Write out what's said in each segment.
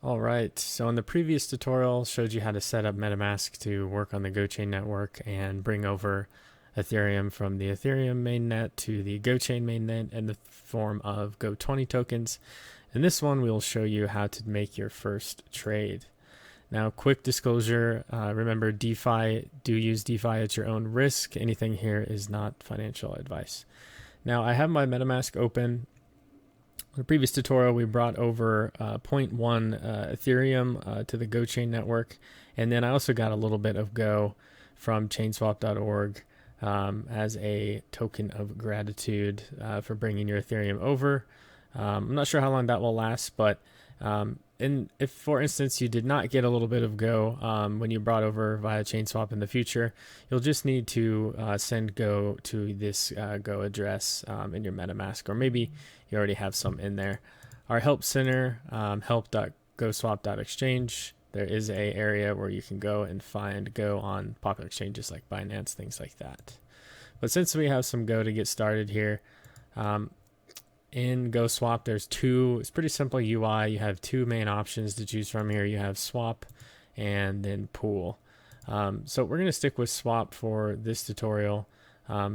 All right, so in the previous tutorial showed you how to set up MetaMask to work on the GoChain network and bring over Ethereum from the Ethereum mainnet to the GoChain mainnet in the form of Go20 tokens. In this one, we'll show you how to make your first trade. Now, quick disclosure, remember DeFi, do use DeFi at your own risk. Anything here is not financial advice. Now, I have my MetaMask open. In the previous tutorial, we brought over 0.1 Ethereum to the GoChain network, and then I also got a little bit of Go from chainswap.org as a token of gratitude for bringing your Ethereum over. I'm not sure how long that will last, but if, for instance, you did not get a little bit of Go when you brought over via ChainSwap in the future, you'll just need to send Go to this Go address in your MetaMask, or maybe you already have some in there. Our help center, help.goswap.exchange, there is a area where you can go and find Go on popular exchanges like Binance, things like that. But since we have some Go to get started here, in GoSwap, there's it's pretty simple UI. You have two main options to choose from here. You have swap and then pool. So we're going to stick with swap for this tutorial.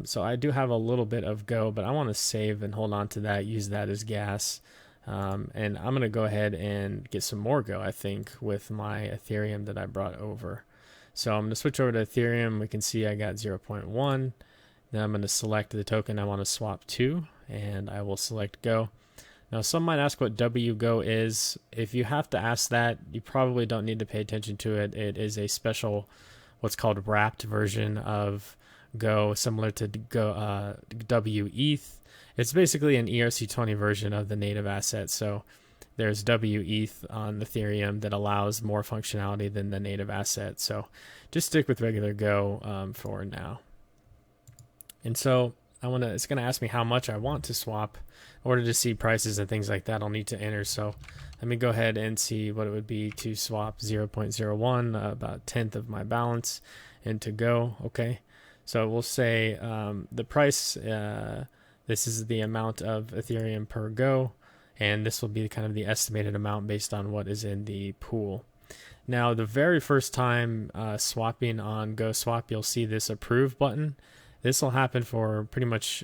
So I do have a little bit of Go, but I want to save and hold on to that, use that as gas. And I'm going to go ahead and get some more Go, I think, with my Ethereum that I brought over. So I'm going to switch over to Ethereum. We can see I got 0.1. Then I'm going to select the token I want to swap to, and I will select Go. Now, some might ask what WGO is. If you have to ask that, you probably don't need to pay attention to it. It is a special, what's called wrapped version of Go, similar to Go, WETH. It's basically an ERC20 version of the native asset. So there's WETH on Ethereum that allows more functionality than the native asset. So just stick with regular Go for now. And so it's going to ask me how much I want to swap. In order to see prices and things like that, I'll need to enter. So let me go ahead and see what it would be to swap 0.01, about a tenth of my balance, into Go. Okay. So we'll say the price, this is the amount of Ethereum per Go, and this will be kind of the estimated amount based on what is in the pool. Now, the very first time swapping on GoSwap, you'll see this approve button. This will happen for pretty much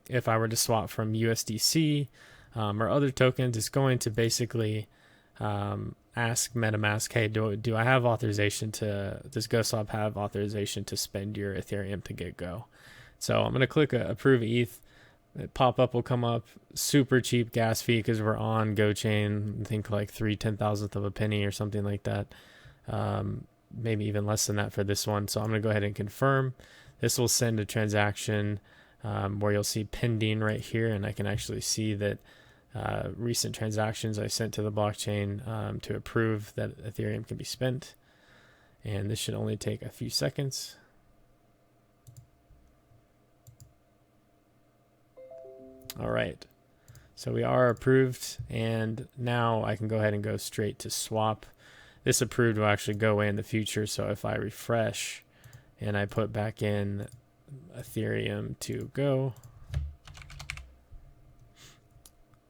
if I were to swap from USDC or other tokens. It's going to basically ask MetaMask, hey, do I have authorization does GoSwap have authorization to spend your Ethereum to get Go? So I'm going to click approve ETH. Pop-up will come up. Super cheap gas fee because we're on GoChain. I think like 3/10,000th of a penny or something like that. Maybe even less than that for this one. So I'm going to go ahead and confirm. This will send a transaction where you'll see pending right here, and I can actually see that recent transactions I sent to the blockchain to approve that Ethereum can be spent. And this should only take a few seconds. All right, so we are approved, and now I can go ahead and go straight to swap. This approved will actually go away in the future, so if I refresh and I put back in Ethereum to Go,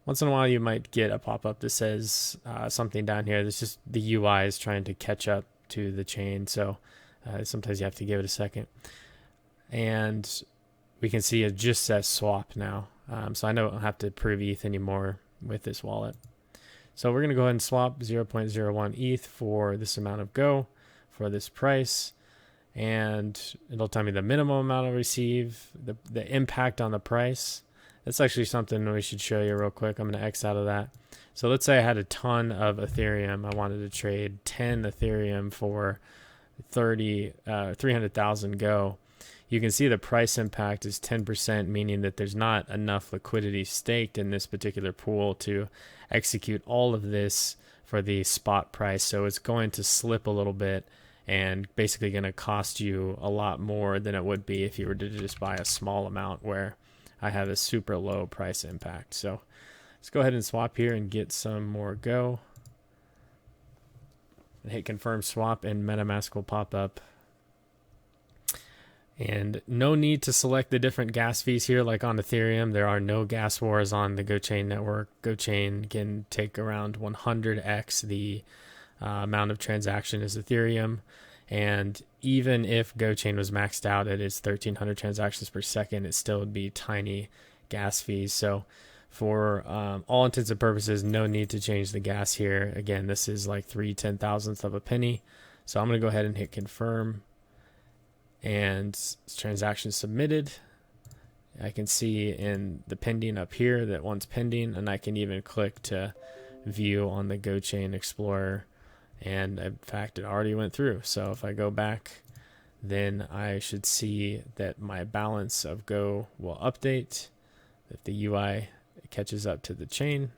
once in a while you might get a pop-up that says something down here. This just the UI is trying to catch up to the chain, so sometimes you have to give it a second. And we can see it just says swap now, so I don't have to approve ETH anymore with this wallet. So we're going to go ahead and swap 0.01 ETH for this amount of Go for this price. And it'll tell me the minimum amount I'll receive, the impact on the price. That's actually something we should show you real quick. I'm going to X out of that. So let's say I had a ton of Ethereum. I wanted to trade 10 Ethereum for 300,000 Go. You can see the price impact is 10%, meaning that there's not enough liquidity staked in this particular pool to execute all of this for the spot price. So it's going to slip a little bit, and basically going to cost you a lot more than it would be if you were to just buy a small amount where I have a super low price impact. So let's go ahead and swap here and get some more Go. And hit confirm swap, and MetaMask will pop up. And no need to select the different gas fees here like on Ethereum. There are no gas wars on the GoChain network. GoChain can take around 100x the amount of transaction as Ethereum. And even if GoChain was maxed out at its 1,300 transactions per second, it still would be tiny gas fees. So for all intents and purposes, no need to change the gas here. Again, this is like 3/10,000th of a penny. So I'm going to go ahead and hit confirm. And transaction submitted. I can see in the pending up here that one's pending, and I can even click to view on the GoChain Explorer. And in fact, it already went through. So if I go back, then I should see that my balance of Go will update if the UI catches up to the chain,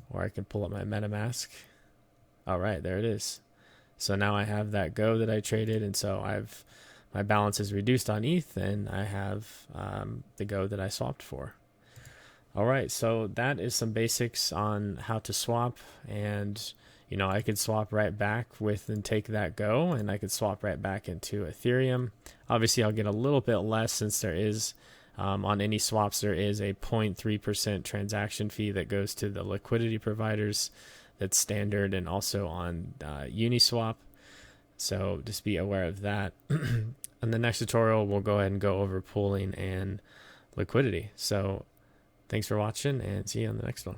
or I can pull up my MetaMask. All right, there it is. So now I have that Go that I traded, and so my balance is reduced on ETH, and I have the Go that I swapped for. All right, so that is some basics on how to swap. And I could swap right back with and take that Go, and I could swap right back into Ethereum. Obviously, I'll get a little bit less since there is, on any swaps, there is a 0.3% transaction fee that goes to the liquidity providers. That's standard, and also on Uniswap. So just be aware of that. In the next tutorial, we'll go ahead and go over pooling and liquidity. So thanks for watching, and see you on the next one.